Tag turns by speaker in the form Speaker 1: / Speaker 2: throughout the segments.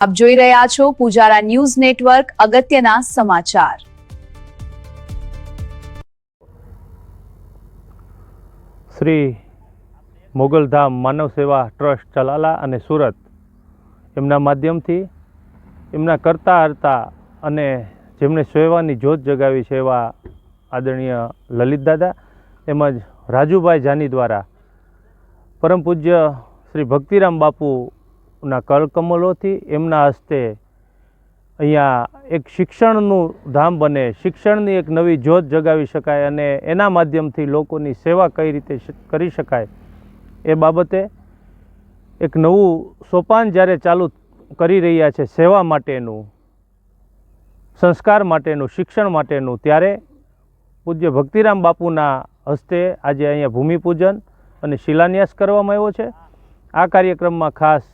Speaker 1: આપ જોઈ રહ્યા છો પૂજારા ન્યૂઝ નેટવર્ક અગત્યના સમાચાર।
Speaker 2: શ્રી મોગલધામ માનવ સેવા ટ્રસ્ટ ચલાલા અને સુરત એમના માધ્યમથી એમના કરતા હરતા અને જેમણે સેવાની જ્યોત જગાવી છે એવા આદરણીય લલિત દાદા તેમજ રાજુભાઈ જાની દ્વારા પરમ પૂજ્ય શ્રી ભક્તિરામ બાપુના કરકમલોથી એમના હસ્તે અહીંયા એક શિક્ષણનું ધામ બને, શિક્ષણની એક નવી જ્યોત જગાવી શકાય અને એના માધ્યમથી લોકોની સેવા કઈ રીતે કરી શકાય એ બાબતે એક નવું સોપાન જ્યારે ચાલુ કરી રહ્યા છે સેવા માટેનું, સંસ્કાર માટેનું, શિક્ષણ માટેનું, ત્યારે પૂજ્ય ભક્તિરામ બાપુના હસ્તે આજે અહીંયા ભૂમિપૂજન અને શિલાન્યાસ કરવામાં આવ્યો છે। આ કાર્યક્રમમાં ખાસ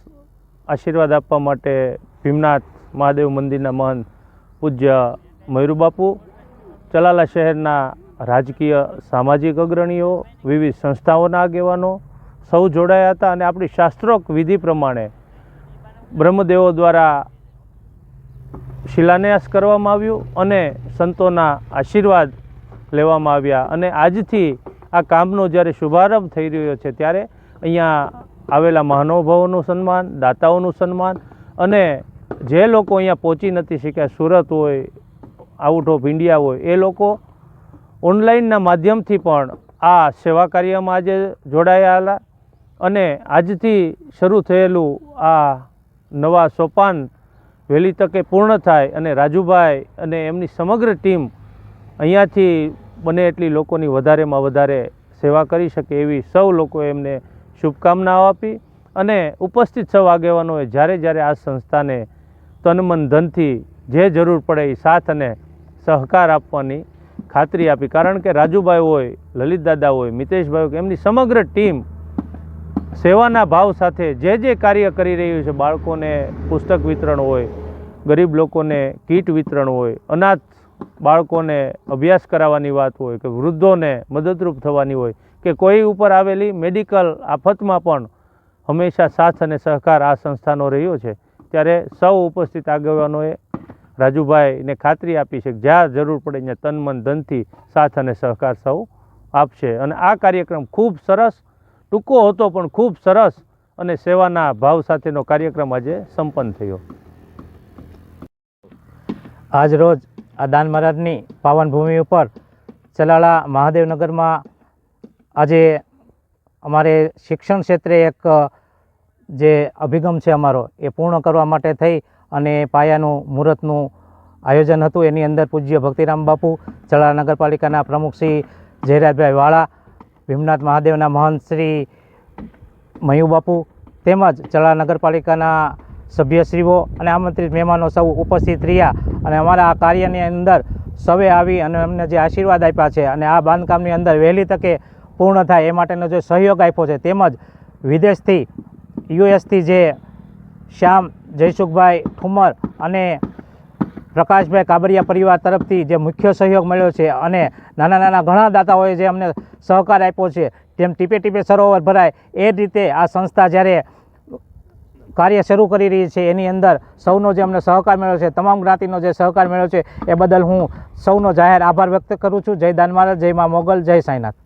Speaker 2: આશીર્વાદ આપવા માટે ભીમનાથ મહાદેવ મંદિરના મહંત પૂજ્ય મયુરબાપુ, ચલાલા શહેરના રાજકીય સામાજિક અગ્રણીઓ, વિવિધ સંસ્થાઓના આગેવાનો સૌ જોડાયા હતા અને આપણી શાસ્ત્રોક્ત વિધિ પ્રમાણે બ્રહ્મદેવો દ્વારા શિલાન્યાસ કરવામાં આવ્યું અને સંતોના આશીર્વાદ લેવામાં આવ્યા અને આજથી આ કામનો જ્યારે શુભારંભ થઈ રહ્યો છે ત્યારે અહીંયા આવેલા મહાનુભાવોનું સન્માન, દાતાઓનું સન્માન અને જે લોકો અહીંયા પહોંચી નથી શક્યા, સુરત હોય, આઉટ ઓફ ઇન્ડિયા હોય, એ લોકો ઓનલાઈનના માધ્યમથી પણ આ સેવા કાર્યમાં આજે જોડાયેલા અને આજથી શરૂ થયેલું આ નવા સોપાન વહેલી તકે પૂર્ણ થાય અને રાજુભાઈ અને એમની સમગ્ર ટીમ અહીંયાથી બને એટલી લોકોની વધારેમાં વધારે સેવા કરી શકે એવી સૌ લોકોએ એમને શુભકામનાઓ આપી અને ઉપસ્થિત સૌ આગેવાનોએ જ્યારે જ્યારે આ સંસ્થાને તન મન ધનથી જે જરૂર પડે એ સાથ અને સહકાર આપવાની ખાતરી આપી। કારણ કે રાજુભાઈ હોય, લલિત દાદા હોય, મિતેશભાઈ હોય, એમની સમગ્ર ટીમ સેવાના ભાવ સાથે જે કાર્ય કરી રહ્યું છે, બાળકોને પુસ્તક વિતરણ હોય, ગરીબ લોકોને કીટ વિતરણ હોય, અનાથ બાળકોને અભ્યાસ કરાવવાની વાત હોય કે વૃદ્ધોને મદદરૂપ થવાની હોય કે કોઈ ઉપર આવેલી મેડિકલ આફતમાં પણ હંમેશા સાથ અને સહકાર આ સંસ્થાનો રહ્યો છે। ત્યારે સૌ ઉપસ્થિત આગેવાનોએ રાજુભાઈને ખાતરી આપી છે કે જ્યાં જરૂર પડે ત્યાં તન મન ધનથી સાથ અને સહકાર સૌ આપશે અને આ કાર્યક્રમ ખૂબ સરસ, ટૂંકો હતો પણ ખૂબ સરસ અને સેવાના ભાવ સાથેનો કાર્યક્રમ આજે સંપન્ન થયો।
Speaker 3: આજ રોજ આ દાન મહારાજની પાવન ભૂમિ ઉપર ચલાલા મહાદેવનગરમાં આજે અમારે શિક્ષણ ક્ષેત્રે એક જે અભિગમ છે અમારો એ પૂર્ણ કરવા માટે થઈ અને પાયાનું મુહૂર્તનું આયોજન હતું। એની અંદર પૂજ્ય ભક્તિરામ બાપુ, ચલાલા નગરપાલિકાના પ્રમુખ શ્રી જયરાજભાઈ વાળા, ભીમનાથ મહાદેવના મહંત શ્રી મયુ બાપુ તેમજ ચલાલા નગરપાલિકાના સભ્યશ્રીઓ અને આમંત્રિત મહેમાનો સૌ ઉપસ્થિત રહ્યા અને અમારા આ કાર્યની અંદર સૌએ આવી અને અમને જે આશીર્વાદ આપ્યા છે અને આ બાંધકામની અંદર વહેલી તકે પૂર્ણ થાય એ માટેનો જે સહયોગ આપ્યો છે, તેમજ વિદેશથી યુએસથી જે શ્યામ જયસુખભાઈ ઠુમર અને પ્રકાશભાઈ કાબરિયા પરિવાર તરફથી જે મુખ્ય સહયોગ મળ્યો છે અને નાના નાના ઘણા દાતાઓએ જે અમને સહકાર આપ્યો છે, જેમ ટીપે ટીપે સરોવર ભરાય એ રીતે આ સંસ્થા જ્યારે કાર્ય શરૂ કરી રહી છે એની અંદર સૌનો જે અમને સહકાર મળ્યો છે, તમામ જ્ઞાતિનો જે સહકાર મળ્યો છે એ બદલ હું સૌનો જાહેર આભાર વ્યક્ત કરું છું। જય દાન મહારાજ, જય મા મોગલ, જય સાંઈનાથ।